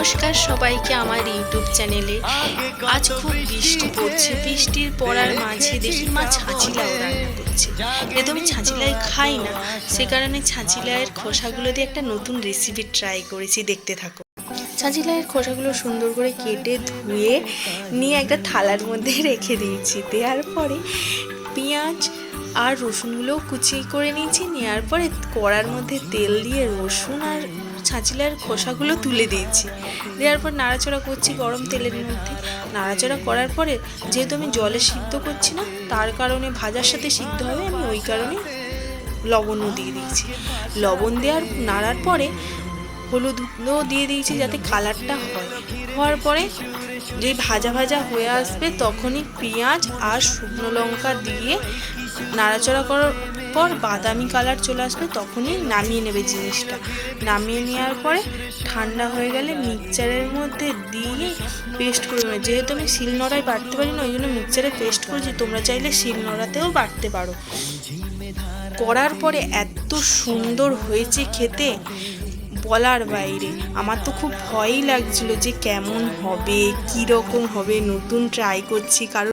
নমস্কার সবাইকে আমার ইউটিউব চ্যানেলে। আজ খুব বৃষ্টি পড়ছে, বৃষ্টির পড়ার মাঝে দেখি মা ছাঁচি লাউ রান্না করছে। যেহেতু আমি ছাঁচি লাই খাই না, সে কারণে ছাঁচি লাউয়ের খোসাগুলো দিয়ে একটা নতুন রেসিপি ট্রাই করেছি, দেখতে থাকো। ছাঁচি লাউয়ের খোসাগুলো সুন্দর করে কেটে ধুয়ে নিয়ে একটা থালার মধ্যে রেখে দিয়েছি। দেওয়ার পরে পেঁয়াজ আর রসুনগুলোও কুচি করে নিয়েছি। নেওয়ার পরে কড়ার মধ্যে তেল দিয়ে রসুন আর ছাঁচি লাউয়ের খোসাগুলো তুলে দিয়েছি। দেওয়ার পর নাড়াচাড়া করছি গরম তেলের মধ্যে। নাড়াচাড়া করার পরে যেহেতু আমি জলে সিদ্ধ করছি না, তার কারণে ভাজার সাথে সিদ্ধ হবে, আমি ওই কারণে লবণও দিয়ে দিয়েছি। লবণ দেওয়ার নাড়ার পরে হলুদও দিয়ে দিয়েছি যাতে কালারটা হয়। হওয়ার পরে যে ভাজা ভাজা হয়ে আসবে তখনই পেঁয়াজ আর শুকনো লঙ্কা দিয়ে নাড়াচাড়া করার পর বাদামি কালার চলে আসবে, তখনই নামিয়ে নেবে জিনিসটা। নামিয়ে নেওয়ার পরে ঠান্ডা হয়ে গেলে মিক্সচারের মধ্যে দিয়ে পেস্ট করে নেবে। যেহেতু আমি শিলনোড়ায় বাটতে পারি না, ওই জন্য মিক্সচারে পেস্ট করেছি। তোমরা চাইলে শিলনোড়াতেও বাটতে পারো। করার পরে এত সুন্দর হয়েছে খেতে, বলার বাইরে। আমার তো খুব ভয়ই লাগছিল যে কেমন হবে, কী রকম হবে। নতুন ট্রাই করছি, কারণ